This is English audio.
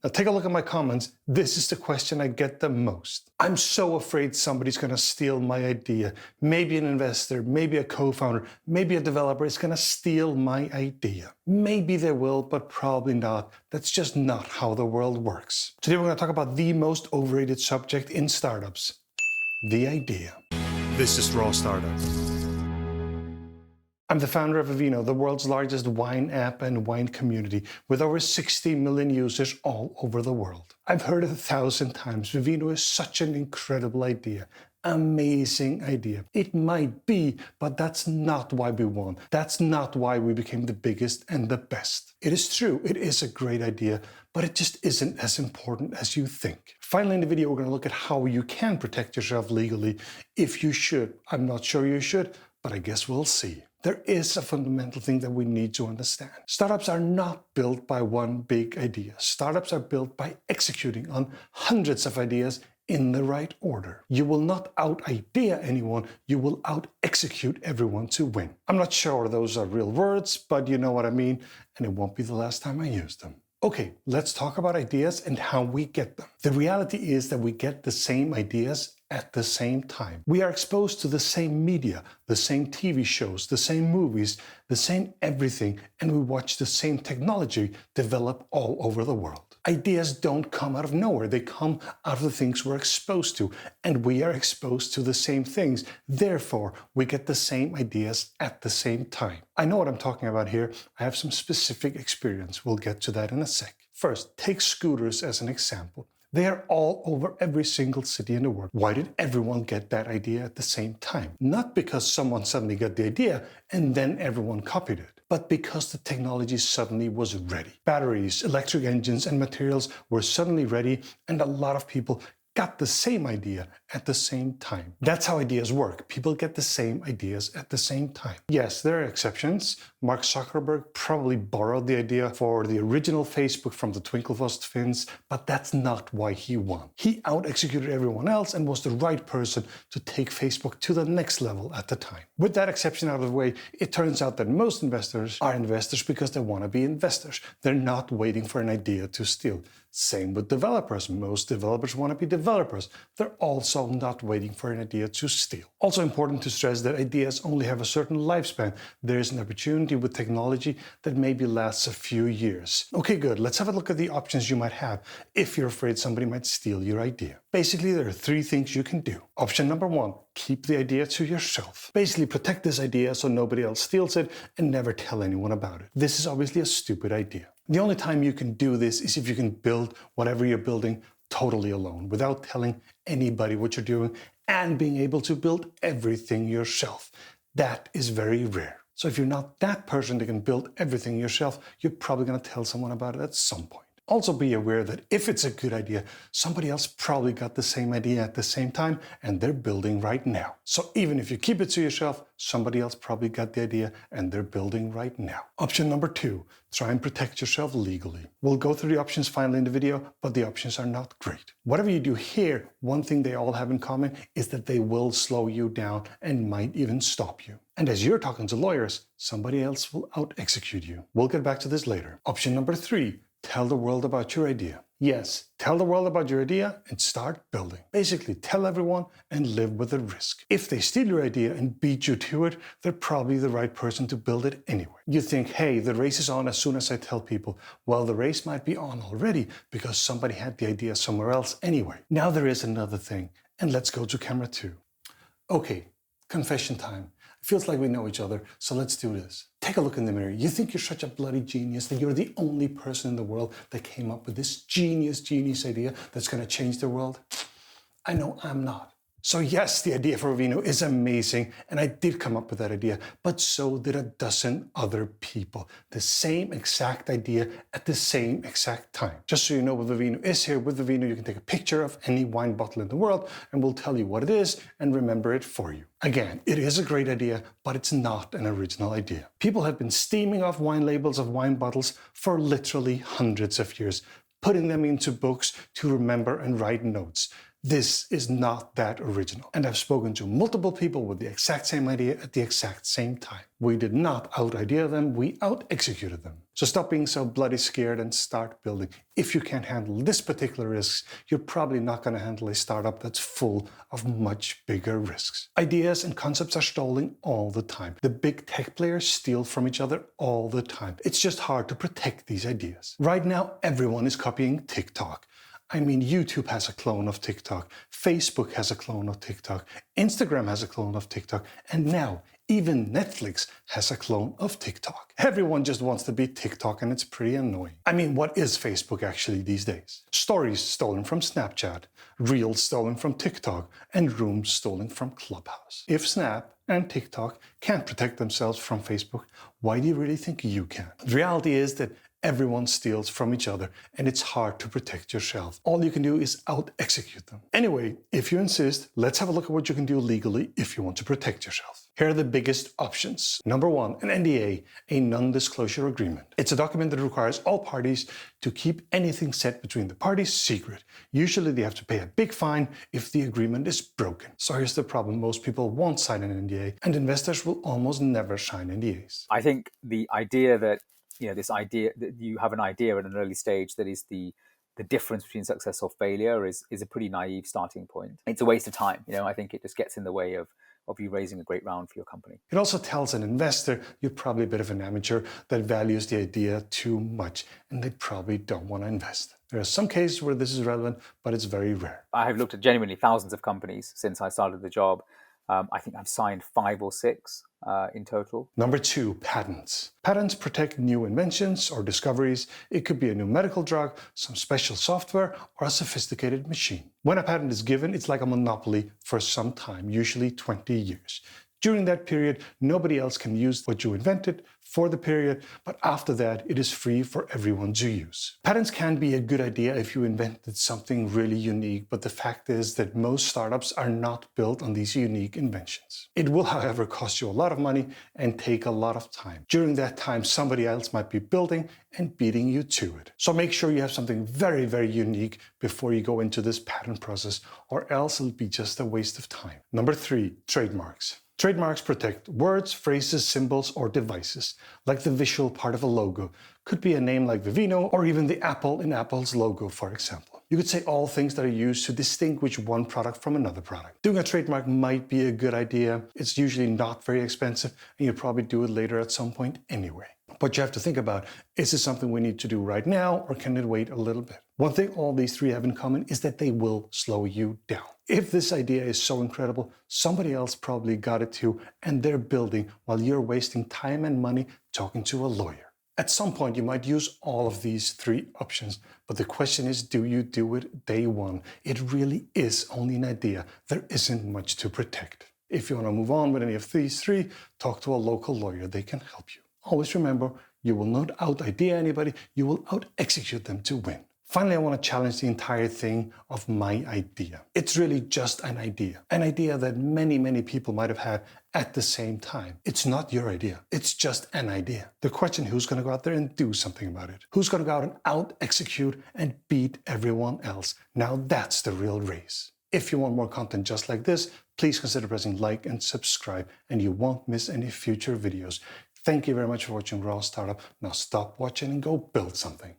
Now take a look at my comments. This is the question I get the most. I'm so afraid somebody's going to steal my idea. Maybe an investor, maybe a co-founder, maybe a developer is going to steal my idea. Maybe they will, but probably not. That's just not how the world works. Today we're going to talk about the most overrated subject in startups, the idea. This is Raw Startup. I'm the founder of Vivino, the world's largest wine app and wine community, with over 60 million users all over the world. I've heard it 1,000 times. Vivino is such an incredible idea. Amazing idea. It might be, but that's not why we won. That's not why we became the biggest and the best. It is true, it is a great idea, but it just isn't as important as you think. Finally, in the video, we're going to look at how you can protect yourself legally if you should. I'm not sure you should, but I guess we'll see. There is a fundamental thing that we need to understand. Startups are not built by one big idea. Startups are built by executing on hundreds of ideas in the right order. You will not out-idea anyone, you will out-execute everyone to win. I'm not sure those are real words, but you know what I mean, and it won't be the last time I use them. Okay, let's talk about ideas and how we get them. The reality is that we get the same ideas at the same time. We are exposed to the same media, the same TV shows, the same movies, the same everything, and we watch the same technology develop all over the world. Ideas don't come out of nowhere, they come out of the things we're exposed to, and we are exposed to the same things. Therefore, we get the same ideas at the same time. I know what I'm talking about here. I have some specific experience. We'll get to that in a sec. First, take scooters as an example. They are all over every single city in the world. Why did everyone get that idea at the same time? Not because someone suddenly got the idea and then everyone copied it, but because the technology suddenly was ready. Batteries, electric engines, and materials were suddenly ready, and a lot of people got the same idea at the same time. That's how ideas work. People get the same ideas at the same time. Yes, there are exceptions. Mark Zuckerberg probably borrowed the idea for the original Facebook from the Twinklevoss twins, but that's not why he won. He out-executed everyone else and was the right person to take Facebook to the next level at the time. With that exception out of the way, it turns out that most investors are investors because they want to be investors. They're not waiting for an idea to steal. Same with developers. Most developers want to be developers. They're also not waiting for an idea to steal. Also important to stress that ideas only have a certain lifespan. There is an opportunity with technology that maybe lasts a few years. Okay, good. Let's have a look at the options you might have if you're afraid somebody might steal your idea. Basically, there are 3 things you can do. Option number 1, keep the idea to yourself. Basically, protect this idea so nobody else steals it and never tell anyone about it. This is obviously a stupid idea. The only time you can do this is if you can build whatever you're building totally alone, without telling anybody what you're doing and being able to build everything yourself. That is very rare. So if you're not that person that can build everything yourself, you're probably going to tell someone about it at some point. Also be aware that if it's a good idea, somebody else probably got the same idea at the same time and they're building right now. So even if you keep it to yourself, somebody else probably got the idea and they're building right now. Option number 2, try and protect yourself legally. We'll go through the options finally in the video, but the options are not great. Whatever you do here, one thing they all have in common is that they will slow you down and might even stop you. And as you're talking to lawyers, somebody else will out-execute you. We'll get back to this later. Option number 3, tell the world about your idea. Yes, tell the world about your idea and start building. Basically, tell everyone and live with the risk. If they steal your idea and beat you to it, they're probably the right person to build it anyway. You think, hey, the race is on as soon as I tell people. Well, the race might be on already because somebody had the idea somewhere else anyway. Now there is another thing, and let's go to camera 2. Okay, confession time. It feels like we know each other, so let's do this. Take a look in the mirror. You think you're such a bloody genius that you're the only person in the world that came up with this genius idea that's going to change the world? I know I'm not. So yes, the idea for Vivino is amazing, and I did come up with that idea, but so did a dozen other people. The same exact idea at the same exact time. Just so you know what Vivino is here, with Vivino you can take a picture of any wine bottle in the world, and we'll tell you what it is and remember it for you. Again, it is a great idea, but it's not an original idea. People have been steaming off wine labels of wine bottles for literally hundreds of years, putting them into books to remember and write notes. This is not that original. And I've spoken to multiple people with the exact same idea at the exact same time. We did not out-idea them, we out-executed them. So stop being so bloody scared and start building. If you can't handle this particular risks, you're probably not going to handle a startup that's full of much bigger risks. Ideas and concepts are stolen all the time. The big tech players steal from each other all the time. It's just hard to protect these ideas. Right now, everyone is copying TikTok. I mean, YouTube has a clone of TikTok, Facebook has a clone of TikTok, Instagram has a clone of TikTok, and now even Netflix has a clone of TikTok. Everyone just wants to be TikTok, and it's pretty annoying. I mean, what is Facebook actually these days? Stories stolen from Snapchat, Reels stolen from TikTok, and Rooms stolen from Clubhouse. If Snap and TikTok can't protect themselves from Facebook, why do you really think you can? The reality is that everyone steals from each other, and it's hard to protect yourself. All you can do is out-execute them. Anyway, if you insist, let's have a look at what you can do legally if you want to protect yourself. Here are the biggest options. Number one, an NDA, a non-disclosure agreement. It's a document that requires all parties to keep anything said between the parties secret. Usually they have to pay a big fine if the agreement is broken. So here's the problem. Most people won't sign an NDA, and investors will almost never sign NDAs. I think the idea that this idea that you have an idea at an early stage that is the difference between success or failure is a pretty naive starting point. It's a waste of time. I think it just gets in the way of you raising a great round for your company. It also tells an investor you're probably a bit of an amateur that values the idea too much, and they probably don't want to invest. There are some cases where this is relevant, but it's very rare. I have looked at genuinely thousands of companies since I started the job. I think I've signed 5 or 6 in total. Number 2, patents. Patents protect new inventions or discoveries. It could be a new medical drug, some special software, or a sophisticated machine. When a patent is given, it's like a monopoly for some time, usually 20 years. During that period, nobody else can use what you invented for the period, but after that, it is free for everyone to use. Patents can be a good idea if you invented something really unique, but the fact is that most startups are not built on these unique inventions. It will, however, cost you a lot of money and take a lot of time. During that time, somebody else might be building and beating you to it. So make sure you have something very, very unique before you go into this patent process, or else it'll be just a waste of time. Number 3, trademarks. Trademarks protect words, phrases, symbols, or devices, like the visual part of a logo. Could be a name like Vivino, or even the apple in Apple's logo, for example. You could say all things that are used to distinguish one product from another product. Doing a trademark might be a good idea. It's usually not very expensive, and you'll probably do it later at some point anyway. But you have to think about, is this something we need to do right now, or can it wait a little bit? One thing all these 3 have in common is that they will slow you down. If this idea is so incredible, somebody else probably got it too, and they're building while you're wasting time and money talking to a lawyer. At some point, you might use all of these 3 options, but the question is, do you do it day one? It really is only an idea. There isn't much to protect. If you want to move on with any of these 3, talk to a local lawyer. They can help you. Always remember, you will not out-idea anybody, you will out-execute them to win. Finally, I want to challenge the entire thing of my idea. It's really just an idea that many, many people might have had at the same time. It's not your idea. It's just an idea. The question, who's going to go out there and do something about it? Who's going to go out and out-execute and beat everyone else? Now that's the real race. If you want more content just like this, please consider pressing like and subscribe, and you won't miss any future videos. Thank you very much for watching Raw Startup. Now stop watching and go build something.